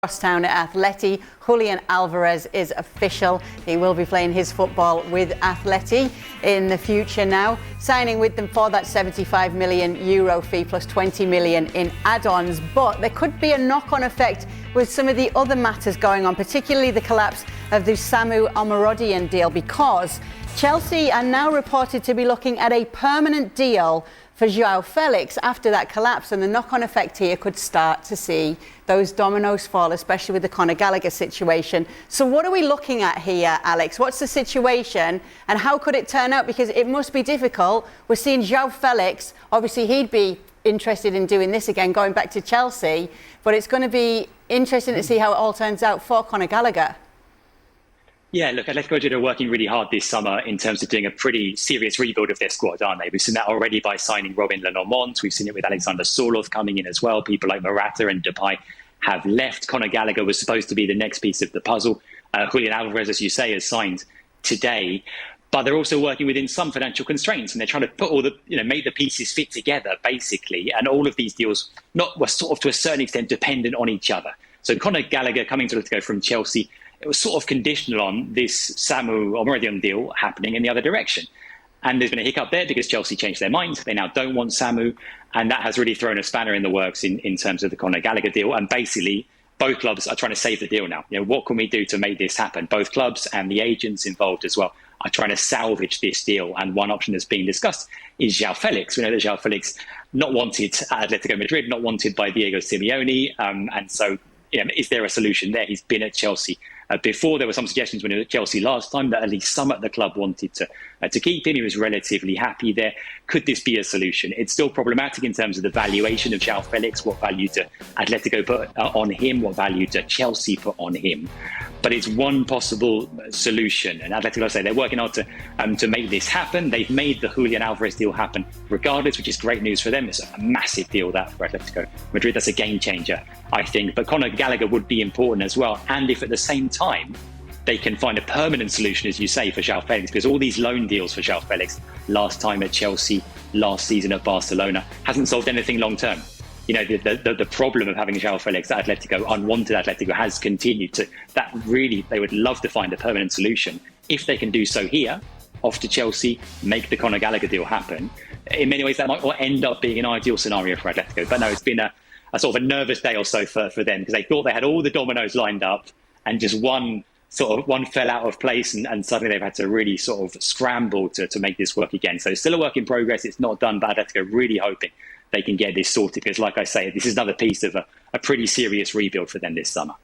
Crosstown Atleti. Julian Alvarez is official. He will be playing his football with Atleti in the future now, signing with them for that €75 million fee plus 20 million in add-ons. But there could be a knock-on effect with some of the other matters going on, particularly the collapse of the Omorodion deal, because Chelsea are now reported to be looking at a permanent deal for Joao Felix after that collapse, and the knock-on effect here could start to see those dominoes fall, especially with the Conor Gallagher situation. So what are we looking at here, Alex? What's the situation and how could it turn out? Because it must be difficult. We're seeing Joao Felix, obviously he'd be interested in doing this again, going back to Chelsea, but it's going to be interesting to see how it all turns out for Conor Gallagher. Yeah, look, Atletico Madrid are working really hard this summer in terms of doing a pretty serious rebuild of their squad, aren't they? We've seen that already by signing Robin Lenormand. We've seen it with Alexander Sorloth coming in as well. People like Morata and Depay have left. Conor Gallagher was supposed to be the next piece of the puzzle. Julian Alvarez, as you say, has signed today. But they're also working within some financial constraints, and they're trying to put all the, make the pieces fit together, basically. And all of these deals were sort of to a certain extent dependent on each other. So Conor Gallagher coming to Atletico from Chelsea, it was sort of conditional on this Omorodion deal happening in the other direction. And there's been a hiccup there because Chelsea changed their mind. They now don't want Samu. And that has really thrown a spanner in the works in terms of the Conor Gallagher deal. And basically, both clubs are trying to save the deal now. What can we do to make this happen? Both clubs and the agents involved as well are trying to salvage this deal. And one option that's being discussed is Joao Felix. We know that Joao Felix not wanted at Atletico Madrid, not wanted by Diego Simeone. And so, is there a solution there? He's been at Chelsea before. There were some suggestions when he was at Chelsea last time that at least some at the club wanted to keep him. He was relatively happy there. Could this be a solution? It's still problematic in terms of the valuation of Joao Felix. What value do Atletico put on him? What value do Chelsea put on him? But it's one possible solution. And Atletico, I say, they're working hard to make this happen. They've made the Julian Alvarez deal happen regardless, which is great news for them. It's a massive deal that for Atletico Madrid. That's a game changer, I think. But Conor Gallagher would be important as well. And if at the same time they can find a permanent solution, as you say, for Joao Felix, because all these loan deals for Joao Felix, last time at Chelsea, last season at Barcelona, hasn't solved anything long term. The problem of having Joao Felix at Atletico, unwanted Atletico, has continued to. That really, they would love to find a permanent solution. If they can do so here, off to Chelsea, make the Conor Gallagher deal happen. In many ways, that might end up being an ideal scenario for Atletico. But no, it's been a sort of a nervous day or so for them, because they thought they had all the dominoes lined up and just one fell out of place, and suddenly they've had to really sort of scramble to make this work again. So it's still a work in progress. It's not done, but Atletico really hoping they can get this sorted, because like I say, this is another piece of a pretty serious rebuild for them this summer.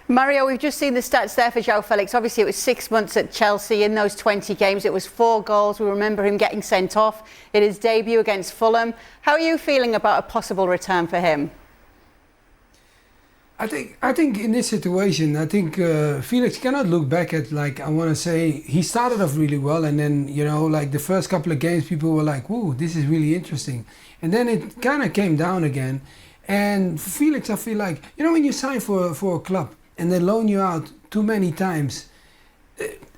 Mario, we've just seen the stats there for Joao Felix. Obviously, it was 6 months at Chelsea. In those 20 games, it was 4 goals. We remember him getting sent off in his debut against Fulham. How are you feeling about a possible return for him? I think in this situation, Felix cannot look back at, I want to say, he started off really well, and then, the first couple of games, people were like, "Whoa, this is really interesting." And then it kind of came down again. And for Felix, I feel like, when you sign for a club and they loan you out too many times,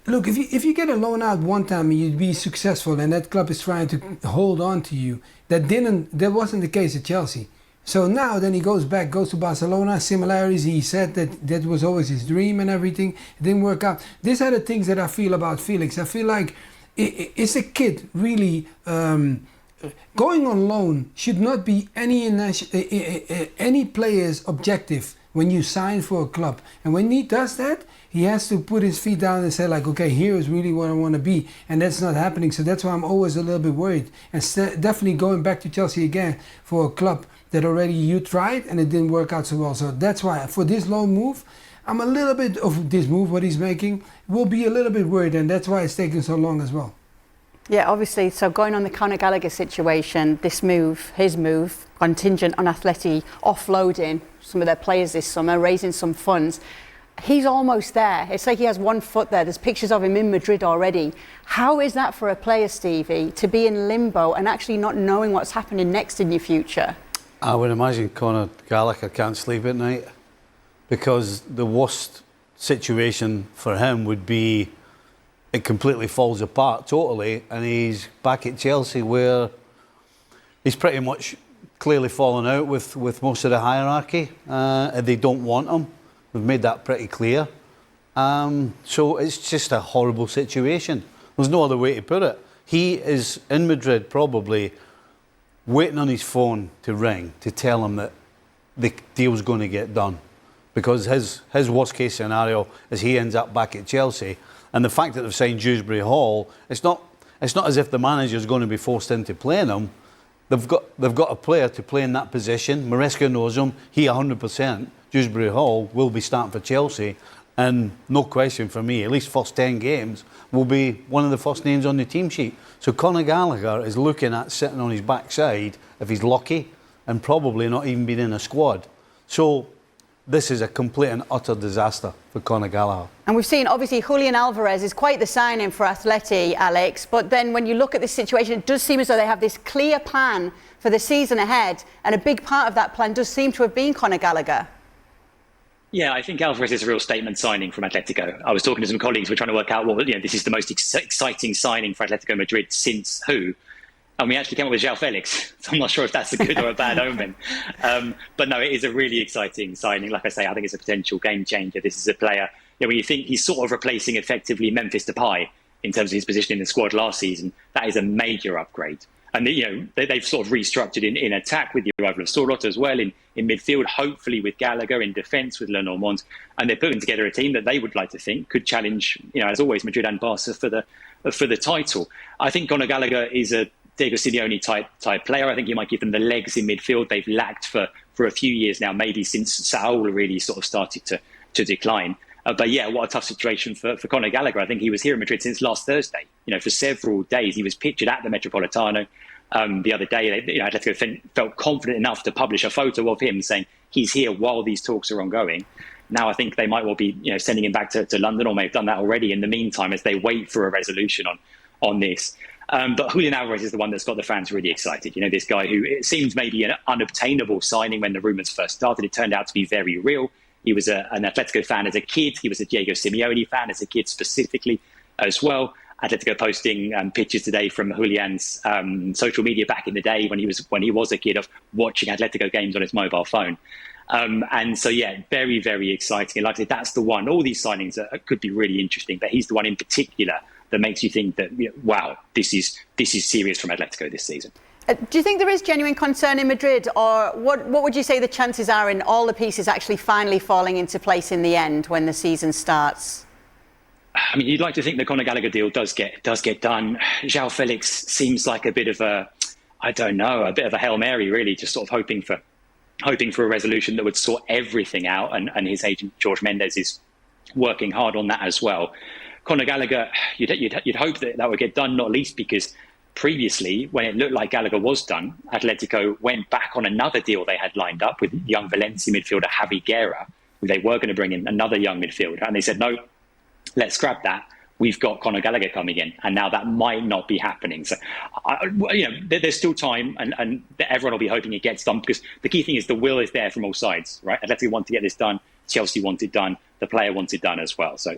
look, if you get a loan out one time and you'd be successful and that club is trying to hold on to you, that wasn't the case at Chelsea. So now then he goes to Barcelona, similarities, he said that was always his dream and everything. It didn't work out. These are the things that I feel about Felix. I feel like it's a kid, really. Going on loan should not be any player's objective when you sign for a club. And when he does that, he has to put his feet down and say, okay, here is really what I want to be. And that's not happening. So that's why I'm always a little bit worried. And definitely going back to Chelsea again for a club that already you tried and it didn't work out so well. So that's why for this loan move, I'm a little bit of this move, what he's making, will be a little bit worried. And that's why it's taking so long as well. Yeah, obviously. So going on the Conor Gallagher situation, his move, contingent on Atleti offloading some of their players this summer, raising some funds. He's almost there. It's like he has one foot there. There's pictures of him in Madrid already. How is that for a player, Stevie, to be in limbo and actually not knowing what's happening next in your future? I would imagine Conor Gallagher can't sleep at night, because the worst situation for him would be it completely falls apart totally and he's back at Chelsea, where he's pretty much clearly fallen out with most of the hierarchy. They don't want him. We've made that pretty clear. So it's just a horrible situation. There's no other way to put it. He is in Madrid probably waiting on his phone to ring to tell him that the deal's going to get done. Because his worst case scenario is he ends up back at Chelsea. And the fact that they've signed Dewsbury Hall, it's not as if the manager's going to be forced into playing him. They've got a player to play in that position. Maresca knows him. He 100%. Dewsbury Hall will be starting for Chelsea. And no question for me, at least first 10 games, will be one of the first names on the team sheet. So Conor Gallagher is looking at sitting on his backside, if he's lucky, and probably not even being in a squad. So this is a complete and utter disaster for Conor Gallagher. And we've seen, obviously, Julian Alvarez is quite the signing for Atleti, Alex. But then when you look at this situation, it does seem as though they have this clear plan for the season ahead. And a big part of that plan does seem to have been Conor Gallagher. Yeah, I think Alvarez is a real statement signing from Atletico. I was talking to some colleagues, we're trying to work out, well, this is the most exciting signing for Atletico Madrid since who? And we actually came up with Joao Felix. So I'm not sure if that's a good or a bad omen. But no, it is a really exciting signing. Like I say, I think it's a potential game changer. This is a player, when you think he's sort of replacing effectively Memphis Depay in terms of his position in the squad last season, that is a major upgrade. And they've sort of restructured in attack with the arrival of Sorloth as well, in midfield, hopefully with Gallagher, in defence with Lenormand. And they're putting together a team that they would like to think could challenge, as always, Madrid and Barca for the title. I think Conor Gallagher is a Diego Simeone type player. I think he might give them the legs in midfield they've lacked for a few years now, maybe since Saul really sort of started to decline. But yeah, what a tough situation for Conor Gallagher. I think he was here in Madrid since last Thursday. For several days, he was pictured at the Metropolitano. The other day, Atletico felt confident enough to publish a photo of him saying he's here while these talks are ongoing. Now I think they might well be sending him back to London, or may have done that already in the meantime as they wait for a resolution on this. But Julian Alvarez is the one that's got the fans really excited. This guy who it seems maybe an unobtainable signing when the rumours first started. It turned out to be very real. He was an Atletico fan as a kid. He was a Diego Simeone fan as a kid specifically as well. Atletico posting pictures today from Julian's social media back in the day when he was a kid, of watching Atletico games on his mobile phone. And so, yeah, very, very exciting. And like I said, that's the one. All these signings could be really interesting, but he's the one in particular that makes you think that, wow, this is serious from Atletico this season. Do you think there is genuine concern in Madrid, or what would you say the chances are in all the pieces actually finally falling into place in the end when the season starts? I mean, you'd like to think the Conor Gallagher deal does get done. Joao Felix seems like a bit of a Hail Mary, really, just sort of hoping for a resolution that would sort everything out. And his agent, George Mendes, is working hard on that as well. Conor Gallagher, you'd hope that would get done, not least because previously, when it looked like Gallagher was done, Atletico went back on another deal they had lined up with young Valencia midfielder Javi Guerra, who they were going to bring in another young midfielder. And they said, no, let's scrap that. We've got Conor Gallagher coming in. And now that might not be happening. So, there's still time, and everyone will be hoping it gets done, because the key thing is the will is there from all sides, right? Atletico want to get this done. Chelsea want it done. The player wants it done as well. So